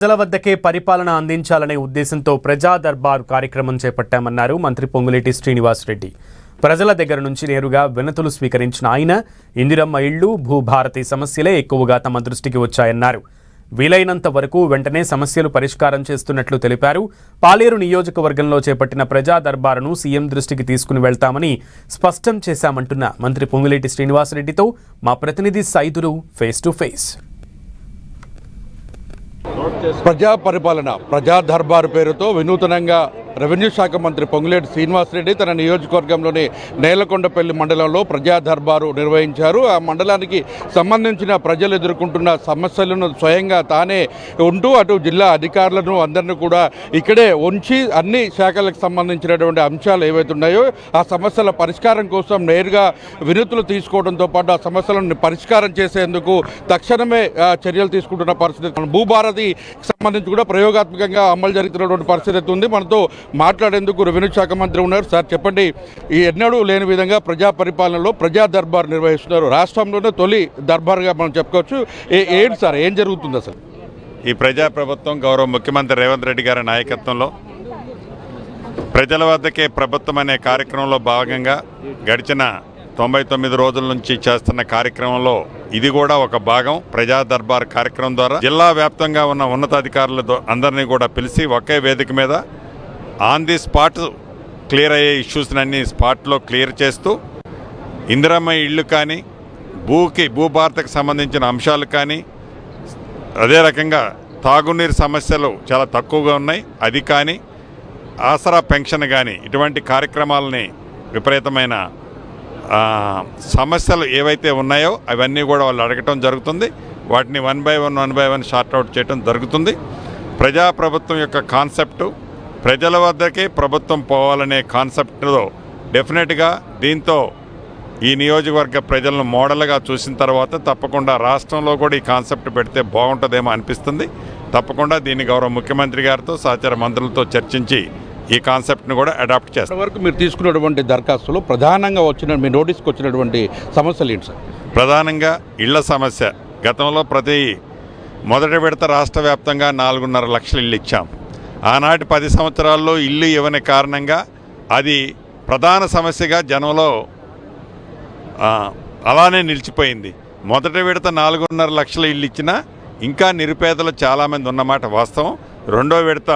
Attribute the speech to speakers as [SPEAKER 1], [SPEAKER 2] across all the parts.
[SPEAKER 1] ప్రజల వద్దకే పరిపాలన అందించాలనే ఉద్దేశంతో ప్రజా దర్బార్ కార్యక్రమం చేపట్టామన్నారు మంత్రి పొంగులేటి శ్రీనివాసరెడ్డి. ప్రజల దగ్గర నుంచి నేరుగా వినతులు స్వీకరించిన ఆయన ఇందిరమ్మ ఇళ్లు, భూభారతి సమస్యలే ఎక్కువగా తమ దృష్టికి వచ్చాయన్నారు. వీలైనంత వరకు వెంటనే సమస్యలు పరిష్కారం చేస్తున్నట్లు తెలిపారు. పాలేరు నియోజకవర్గంలో చేపట్టిన ప్రజా దర్బారును సీఎం దృష్టికి తీసుకుని వెళ్తామని స్పష్టం చేశామంటున్న మంత్రి పొంగులేటి శ్రీనివాసరెడ్డితో మా ప్రతినిధి సైదులు ఫేస్ టు ఫేస్.
[SPEAKER 2] ప్రజా పరిపాలన ప్రజా దర్బారు పేరుతో వినూతనంగా రెవెన్యూ శాఖ మంత్రి పొంగులేటి శ్రీనివాసరెడ్డి తన నియోజకవర్గంలోని నేలకొండపల్లి మండలంలో ప్రజా దర్బారు నిర్వహించారు. ఆ మండలానికి సంబంధించిన ప్రజలు ఎదుర్కొంటున్న సమస్యలను స్వయంగా తానే ఉంటూ అటు జిల్లా అధికారులను అందరినీ కూడా ఇక్కడే ఉంచి అన్ని శాఖలకు సంబంధించినటువంటి అంశాలు ఏవైతే ఉన్నాయో ఆ సమస్యల పరిష్కారం కోసం నేరుగా వినతులు తీసుకోవడంతో పాటు ఆ సమస్యలను పరిష్కారం చేసేందుకు తక్షణమే చర్యలు తీసుకుంటున్న పరిస్థితి. భూభారతి సంబంధించి కూడా ప్రయోగాత్మకంగా అమలు జరుగుతున్నటువంటి పరిస్థితి ఉంది. మనతో మాట్లాడేందుకు రెవెన్యూ శాఖ మంత్రి ఉన్నారు. సార్ చెప్పండి, ఈ ఎన్నడూ లేని విధంగా ప్రజా పరిపాలనలో ప్రజా దర్బార్ నిర్వహిస్తున్నారు. రాష్ట్రంలోనే తొలి దర్బార్గా మనం చెప్పుకోవచ్చు. ఏంటి సార్, ఏం జరుగుతుంది అసలు?
[SPEAKER 3] ఈ ప్రజా ప్రభుత్వం గౌరవ ముఖ్యమంత్రి రేవంత్ రెడ్డి గారి నాయకత్వంలో ప్రజల వద్దకే ప్రభుత్వం అనే కార్యక్రమంలో భాగంగా గడిచిన 99 రోజుల నుంచి చేస్తున్న కార్యక్రమంలో ఇది కూడా ఒక భాగం. ప్రజా దర్బార్ కార్యక్రమం ద్వారా జిల్లా వ్యాప్తంగా ఉన్న ఉన్నతాధికారులతో అందరినీ కూడా పిలిచి ఒకే వేదిక మీద ఆన్ ది స్పాట్ క్లియర్ అయ్యే ఇష్యూస్నన్నీ స్పాట్లో క్లియర్ చేస్తూ ఇందిరమ్మ ఇళ్ళు కానీ భూభారతకు సంబంధించిన అంశాలు కానీ అదే రకంగా తాగునీరు సమస్యలు చాలా తక్కువగా ఉన్నాయి అది కానీ ఆసరా పెన్షన్ కానీ ఇటువంటి కార్యక్రమాలని విపరీతమైన సమస్యలు ఏవైతే ఉన్నాయో అవన్నీ కూడా వాళ్ళు అడగటం జరుగుతుంది. వాటిని వన్ బై వన్ షార్ట్అవుట్ చేయడం జరుగుతుంది. ప్రజాప్రభుత్వం యొక్క కాన్సెప్టు ప్రజల వద్దకే ప్రభుత్వం పోవాలనే కాన్సెప్ట్లో డెఫినెట్గా దీంతో ఈ నియోజకవర్గ ప్రజలను మోడల్గా చూసిన తర్వాత తప్పకుండా రాష్ట్రంలో కూడా ఈ కాన్సెప్ట్ పెడితే బాగుంటుందేమో అనిపిస్తుంది. తప్పకుండా దీన్ని గౌరవ ముఖ్యమంత్రి గారితో సహచర మంత్రులతో చర్చించి ఈ కాన్సెప్ట్ను కూడా అడాప్ట్ చేస్తారు.
[SPEAKER 2] వరకు మీరు తీసుకున్నటువంటి దరఖాస్తులు ప్రధానంగా మీ నోటీస్కి వచ్చినటువంటి సమస్యలు ఏంటి సార్?
[SPEAKER 3] ప్రధానంగా ఇళ్ల సమస్య. గతంలో మొదటి విడత రాష్ట్ర వ్యాప్తంగా 4.5 లక్షల ఇళ్ళు ఇచ్చాం. ఆనాటి 10 సంవత్సరాల్లో ఇల్లు ఇవ్వని కారణంగా అది ప్రధాన సమస్యగా జనంలో అలానే నిలిచిపోయింది. మొదటి విడత 4.5 లక్షల ఇళ్ళు ఇచ్చినా ఇంకా నిరుపేదలు చాలామంది ఉన్నమాట వాస్తవం. రెండో విడత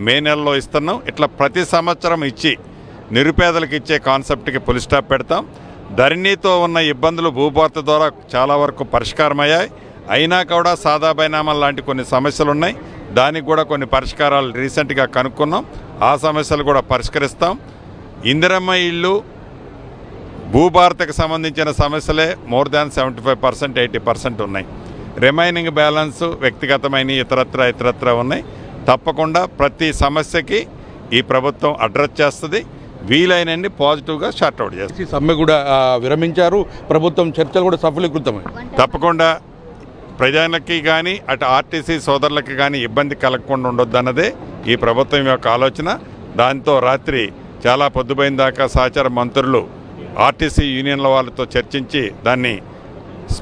[SPEAKER 3] మే నెలలో ఇస్తున్నాం. ఇట్లా ప్రతి సంవత్సరం ఇచ్చి నిరుపేదలకు ఇచ్చే కాన్సెప్ట్కి పులి స్టాప్ పెడతాం. ధరణితో ఉన్న ఇబ్బందులు భూభారత ద్వారా చాలా వరకు పరిష్కారమయ్యాయి. అయినా కూడా సాదా బైనామాలు లాంటి కొన్ని సమస్యలు ఉన్నాయి. దానికి కూడా కొన్ని పరిష్కారాలు రీసెంట్గా కనుక్కున్నాం. ఆ సమస్యలు కూడా పరిష్కరిస్తాం. ఇందిరమ్మ ఇళ్ళు భూభారతకు సంబంధించిన సమస్యలే మోర్ దాన్ 75%, 80% ఉన్నాయి. రిమైనింగ్ బ్యాలెన్స్ వ్యక్తిగతమైన ఇతరత్ర ఉన్నాయి. తప్పకుండా ప్రతి సమస్యకి ఈ ప్రభుత్వం అడ్రస్ చేస్తుంది. వీలైనన్ని పాజిటివ్గా షార్ట్అవుట్ చేస్తుంది.
[SPEAKER 2] సమ్మె కూడా విరమించారు. ప్రభుత్వం చర్చలు కూడా సఫలీకృతమై
[SPEAKER 3] తప్పకుండా ప్రజలకి కానీ అటు ఆర్టీసీ సోదరులకి కానీ ఇబ్బంది కలగకుండా ఉండొద్దన్నదే ఈ ప్రభుత్వం యొక్క ఆలోచన. దాంతో రాత్రి చాలా పొద్దుపోయిన దాకా సహచర మంత్రులు ఆర్టీసీ యూనియన్ల వాళ్ళతో చర్చించి దాన్ని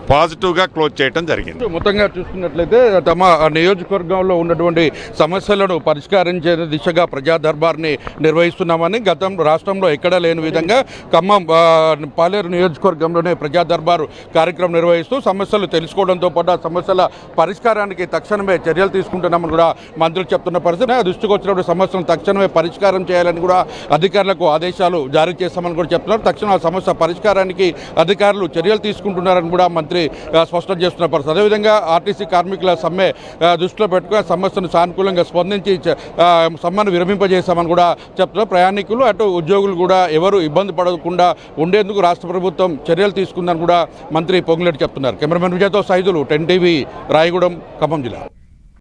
[SPEAKER 3] పాజిటివ్గా క్లోజ్ చేయడం జరిగింది.
[SPEAKER 2] మొత్తంగా చూసుకున్నట్లయితే తమ నియోజకవర్గంలో ఉన్నటువంటి సమస్యలను పరిష్కరించే దిశగా ప్రజా దర్బార్ని నిర్వహిస్తున్నామని రాష్ట్రంలో ఎక్కడా లేని విధంగా ఖమ్మం పాలేరు నియోజకవర్గంలోనే ప్రజా దర్బారు కార్యక్రమం నిర్వహిస్తూ సమస్యలు తెలుసుకోవడంతో పాటు ఆ సమస్యల పరిష్కారానికి తక్షణమే చర్యలు తీసుకుంటున్నామని కూడా మంత్రులు చెప్తున్న పరిస్థితి. దృష్టికి వచ్చినప్పుడు సమస్యలను తక్షణమే పరిష్కారం చేయాలని కూడా అధికారులకు ఆదేశాలు జారీ చేస్తామని కూడా చెప్తున్నారు. తక్షణం ఆ సమస్య పరిష్కారానికి అధికారులు చర్యలు తీసుకుంటున్నారని కూడా మంత్రి స్పష్టం చేస్తున్న పరిస్థితి. అదేవిధంగా ఆర్టీసీ కార్మికుల సమ్మె దృష్టిలో పెట్టుకుని సమస్యను సానుకూలంగా స్పందించి సమ్మెను విరమింపజేశామని కూడా చెప్తున్నారు. ప్రయాణికులు అటు ఉద్యోగులు కూడా ఎవరు ఇబ్బంది పడకుండా ఉండేందుకు రాష్ట్ర ప్రభుత్వం చర్యలు తీసుకుందని కూడా మంత్రి పొంగులేటి చెప్తున్నారు. కెమెరామెన్ విజయ్తో సైదులు 10 టీవీ రాయగూడెం, ఖమ్మం జిల్లా.